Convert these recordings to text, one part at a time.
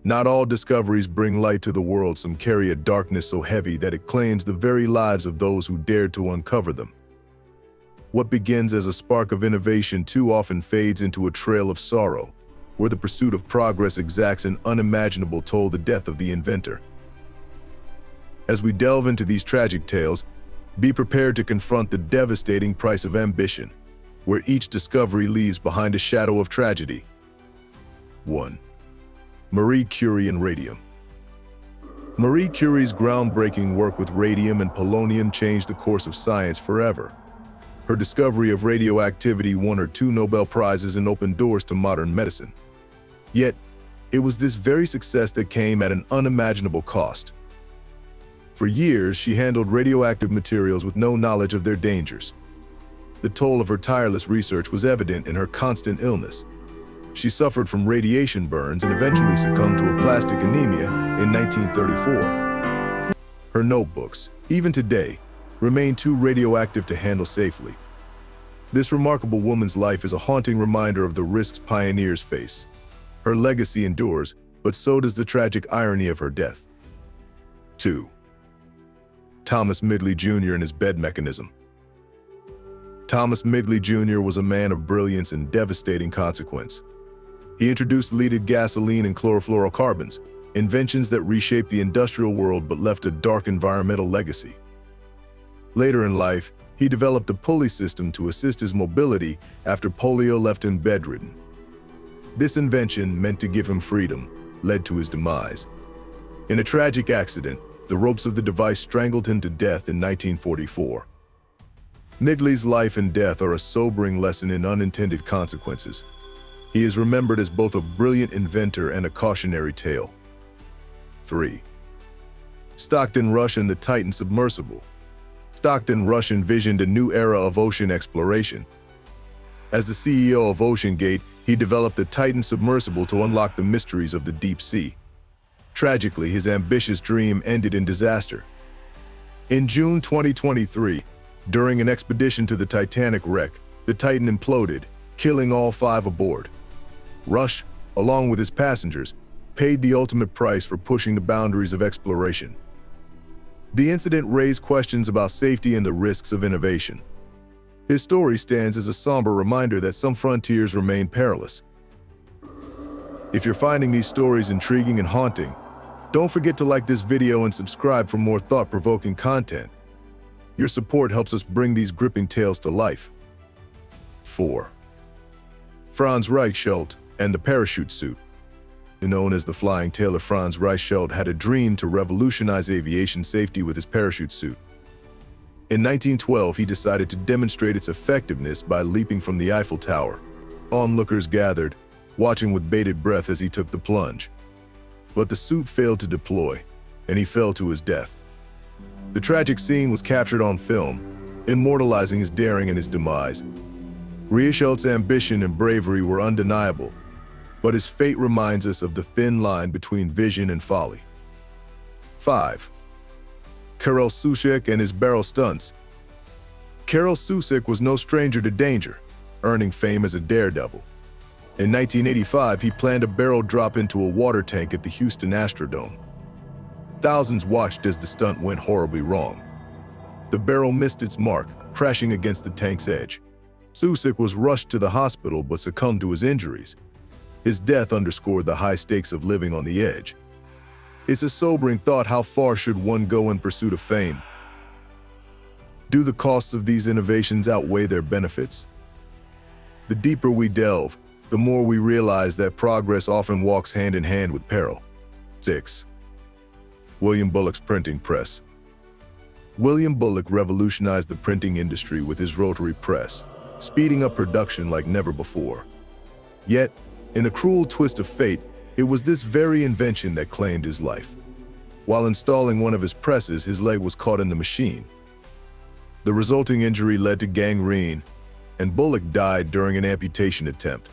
Not all discoveries bring light to the world. Some carry a darkness so heavy that it claims the very lives of those who dared to uncover them. What begins as a spark of innovation too often fades into a trail of sorrow, where the pursuit of progress exacts an unimaginable toll, the death of the inventor. As we delve into these tragic tales, be prepared to confront the devastating price of ambition, where each discovery leaves behind a shadow of tragedy. 1. Marie Curie and radium. Marie Curie's groundbreaking work with radium and polonium changed the course of science forever. Her discovery of radioactivity won her 2 Nobel Prizes and opened doors to modern medicine. Yet, it was this very success that came at an unimaginable cost. For years, she handled radioactive materials with no knowledge of their dangers. The toll of her tireless research was evident in her constant illness. She suffered from radiation burns and eventually succumbed to aplastic anemia in 1934. Her notebooks, even today, remain too radioactive to handle safely. This remarkable woman's life is a haunting reminder of the risks pioneers face. Her legacy endures, but so does the tragic irony of her death. 2. Thomas Midgley Jr. and his bed mechanism. Thomas Midgley Jr. was a man of brilliance and devastating consequence. He introduced leaded gasoline and chlorofluorocarbons, inventions that reshaped the industrial world but left a dark environmental legacy. Later in life, he developed a pulley system to assist his mobility after polio left him bedridden. This invention, meant to give him freedom, led to his demise. In a tragic accident, the ropes of the device strangled him to death in 1944. Midgley's life and death are a sobering lesson in unintended consequences. He is remembered as both a brilliant inventor and a cautionary tale. 3. Stockton Rush and the Titan submersible. Stockton Rush envisioned a new era of ocean exploration. As the CEO of OceanGate, he developed the Titan submersible to unlock the mysteries of the deep sea. Tragically, his ambitious dream ended in disaster. In June 2023, during an expedition to the Titanic wreck, the Titan imploded, killing all 5 aboard. Rush, along with his passengers, paid the ultimate price for pushing the boundaries of exploration. The incident raised questions about safety and the risks of innovation. His story stands as a somber reminder that some frontiers remain perilous. If you're finding these stories intriguing and haunting, don't forget to like this video and subscribe for more thought-provoking content. Your support helps us bring these gripping tales to life. 4. Franz Reichelt and the parachute suit. Known as the Flying Tailor, Franz Reichelt had a dream to revolutionize aviation safety with his parachute suit. In 1912, he decided to demonstrate its effectiveness by leaping from the Eiffel Tower. Onlookers gathered, watching with bated breath as he took the plunge. But the suit failed to deploy, and he fell to his death. The tragic scene was captured on film, immortalizing his daring and his demise. Reichelt's ambition and bravery were undeniable, but his fate reminds us of the thin line between vision and folly. 5. Karel Suchek and his barrel stunts. Karel Suchek was no stranger to danger, earning fame as a daredevil. In 1985, he planned a barrel drop into a water tank at the Houston Astrodome. Thousands watched as the stunt went horribly wrong. The barrel missed its mark, crashing against the tank's edge. Suchek was rushed to the hospital but succumbed to his injuries. His death underscored the high stakes of living on the edge. It's a sobering thought: how far should one go in pursuit of fame? Do the costs of these innovations outweigh their benefits? The deeper we delve, the more we realize that progress often walks hand in hand with peril. 6. William Bullock's printing press. William Bullock revolutionized the printing industry with his rotary press, speeding up production like never before. Yet, in a cruel twist of fate, it was this very invention that claimed his life. While installing one of his presses, his leg was caught in the machine. The resulting injury led to gangrene, and Bullock died during an amputation attempt.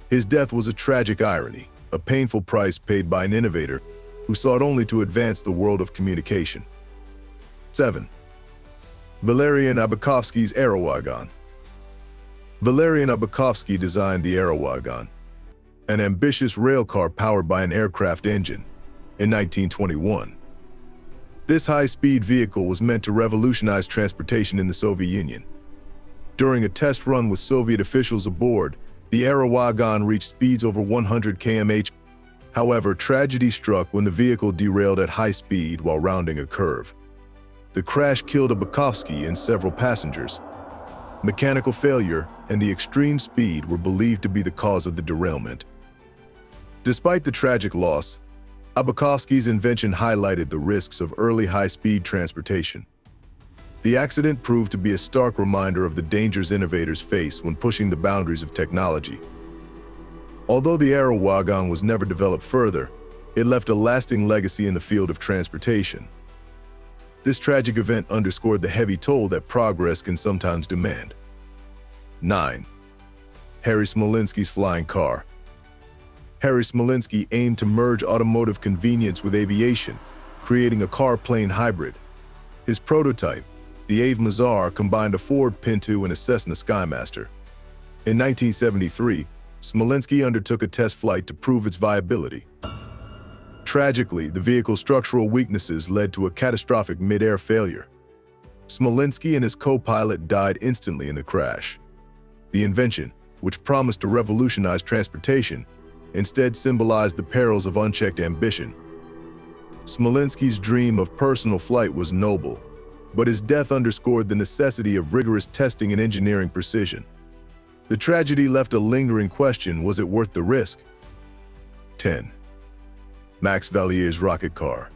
His death was a tragic irony, a painful price paid by an innovator who sought only to advance the world of communication. 7. Valerian Abakovsky's Aerowagon. Valerian Abakovsky designed the Aerowagon. an ambitious railcar powered by an aircraft engine, in 1921. This high-speed vehicle was meant to revolutionize transportation in the Soviet Union. During a test run with Soviet officials aboard, the Aerowagon reached speeds over 100 km/h. However, tragedy struck when the vehicle derailed at high speed while rounding a curve. The crash killed Abakovsky and several passengers. Mechanical failure and the extreme speed were believed to be the cause of the derailment. Despite the tragic loss, Abakovsky's invention highlighted the risks of early high-speed transportation. The accident proved to be a stark reminder of the dangers innovators face when pushing the boundaries of technology. Although the Aerowagon was never developed further, it left a lasting legacy in the field of transportation. This tragic event underscored the heavy toll that progress can sometimes demand. 9. Harry Smolinski's flying car. Harry Smolinski aimed to merge automotive convenience with aviation, creating a car-plane hybrid. His prototype, the Ave Mazar, combined a Ford Pinto and a Cessna Skymaster. In 1973, Smolinski undertook a test flight to prove its viability. Tragically, the vehicle's structural weaknesses led to a catastrophic mid-air failure. Smolinski and his co-pilot died instantly in the crash. The invention, which promised to revolutionize transportation, instead symbolized the perils of unchecked ambition. Smolinski's dream of personal flight was noble, but his death underscored the necessity of rigorous testing and engineering precision. The tragedy left a lingering question: was it worth the risk? 10. Max Vallier's rocket car.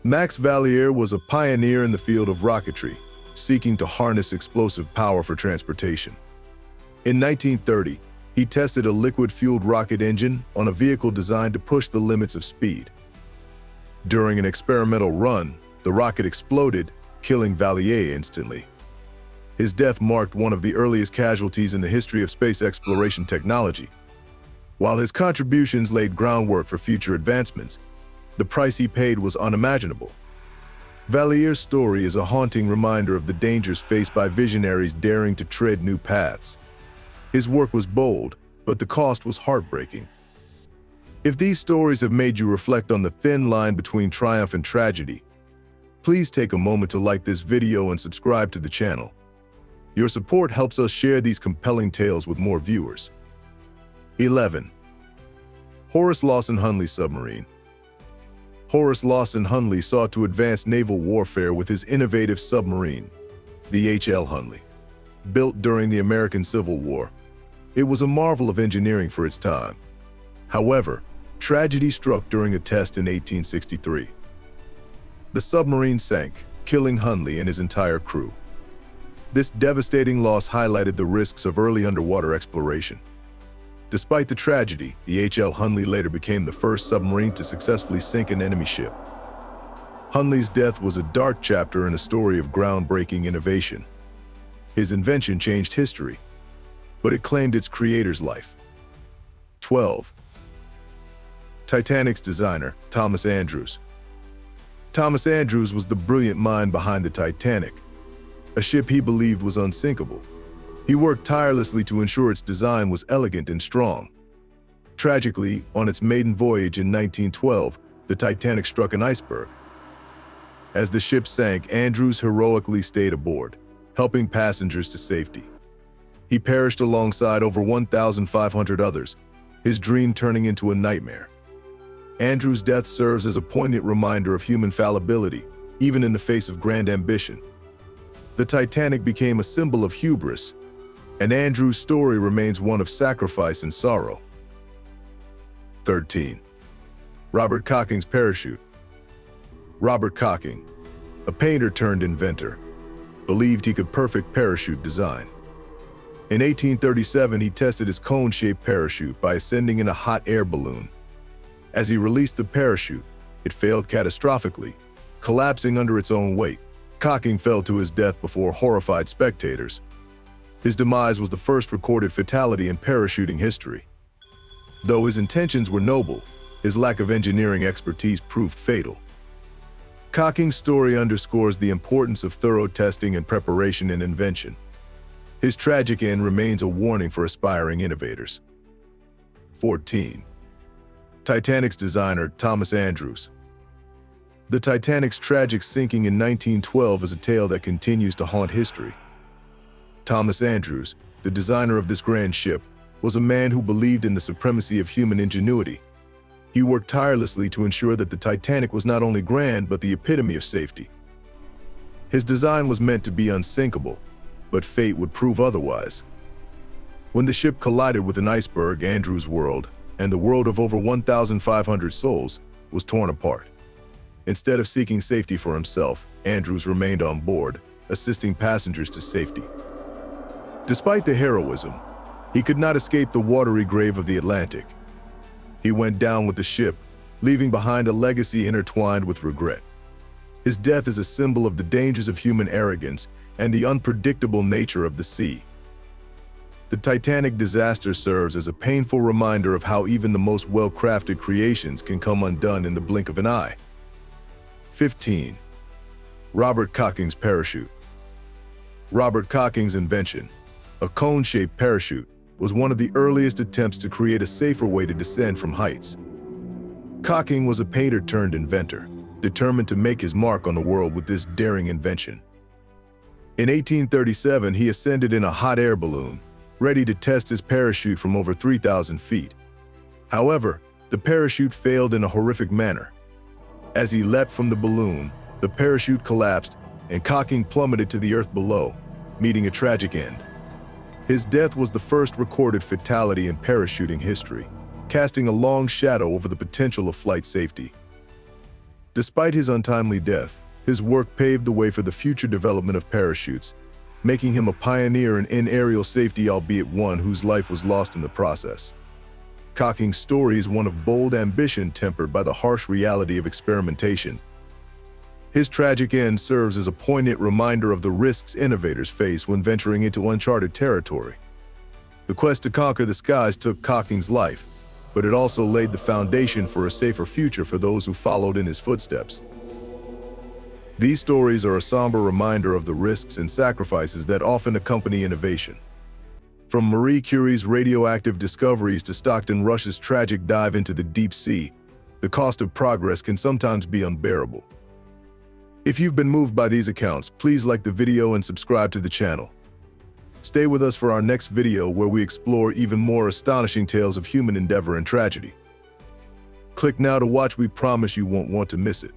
Max Vallier was a pioneer in the field of rocketry, seeking to harness explosive power for transportation. In 1930, he tested a liquid-fueled rocket engine on a vehicle designed to push the limits of speed. During an experimental run, the rocket exploded, killing Vallier instantly. His death marked one of the earliest casualties in the history of space exploration technology. While his contributions laid groundwork for future advancements, the price he paid was unimaginable. Vallier's story is a haunting reminder of the dangers faced by visionaries daring to tread new paths. His work was bold, but the cost was heartbreaking. If these stories have made you reflect on the thin line between triumph and tragedy, please take a moment to like this video and subscribe to the channel. Your support helps us share these compelling tales with more viewers. 11. Horace Lawson Hundley submarine. Horace Lawson Hundley sought to advance naval warfare with his innovative submarine, the H.L. Hundley. Built during the American Civil War, it was a marvel of engineering for its time. However, tragedy struck during a test in 1863. The submarine sank, killing Hundley and his entire crew. This devastating loss highlighted the risks of early underwater exploration. Despite the tragedy, the H.L. Hundley later became the first submarine to successfully sink an enemy ship. Hundley's death was a dark chapter in a story of groundbreaking innovation. His invention changed history, but it claimed its creator's life. 12. Titanic's designer, Thomas Andrews. Thomas Andrews was the brilliant mind behind the Titanic, a ship he believed was unsinkable. He worked tirelessly to ensure its design was elegant and strong. Tragically, on its maiden voyage in 1912, the Titanic struck an iceberg. As the ship sank, Andrews heroically stayed aboard, helping passengers to safety. He perished alongside over 1,500 others, his dream turning into a nightmare. Andrews' death serves as a poignant reminder of human fallibility, even in the face of grand ambition. The Titanic became a symbol of hubris, and Andrews' story remains one of sacrifice and sorrow. 13. Robert Cocking's parachute. Robert Cocking, a painter turned inventor, believed he could perfect parachute design. In 1837, he tested his cone-shaped parachute by ascending in a hot air balloon. As he released the parachute, it failed catastrophically, collapsing under its own weight. Cocking fell to his death before horrified spectators. His demise was the first recorded fatality in parachuting history. Though his intentions were noble, his lack of engineering expertise proved fatal. Cocking's story underscores the importance of thorough testing and preparation in invention. His tragic end remains a warning for aspiring innovators. 14. Titanic's designer, Thomas Andrews. The Titanic's tragic sinking in 1912 is a tale that continues to haunt history. Thomas Andrews, the designer of this grand ship, was a man who believed in the supremacy of human ingenuity. He worked tirelessly to ensure that the Titanic was not only grand but the epitome of safety. His design was meant to be unsinkable, but fate would prove otherwise. When the ship collided with an iceberg, Andrews' world, and the world of over 1,500 souls, was torn apart. Instead of seeking safety for himself, Andrews remained on board, assisting passengers to safety. Despite the heroism, he could not escape the watery grave of the Atlantic. He went down with the ship, leaving behind a legacy intertwined with regret. His death is a symbol of the dangers of human arrogance and the unpredictable nature of the sea. The Titanic disaster serves as a painful reminder of how even the most well-crafted creations can come undone in the blink of an eye. 15. Robert Cocking's parachute. Robert Cocking's invention, a cone-shaped parachute, was one of the earliest attempts to create a safer way to descend from heights. Cocking was a painter-turned-inventor, determined to make his mark on the world with this daring invention. In 1837, he ascended in a hot air balloon, ready to test his parachute from over 3,000 feet. However, the parachute failed in a horrific manner. As he leapt from the balloon, the parachute collapsed and Cocking plummeted to the earth below, meeting a tragic end. His death was the first recorded fatality in parachuting history, casting a long shadow over the potential of flight safety. Despite his untimely death, his work paved the way for the future development of parachutes, making him a pioneer in aerial safety, albeit one whose life was lost in the process. Cocking's story is one of bold ambition tempered by the harsh reality of experimentation. His tragic end serves as a poignant reminder of the risks innovators face when venturing into uncharted territory. The quest to conquer the skies took Cocking's life, but it also laid the foundation for a safer future for those who followed in his footsteps. These stories are a somber reminder of the risks and sacrifices that often accompany innovation. From Marie Curie's radioactive discoveries to Stockton Rush's tragic dive into the deep sea, the cost of progress can sometimes be unbearable. If you've been moved by these accounts, please like the video and subscribe to the channel. Stay with us for our next video where we explore even more astonishing tales of human endeavor and tragedy. Click now to watch. We promise you won't want to miss it.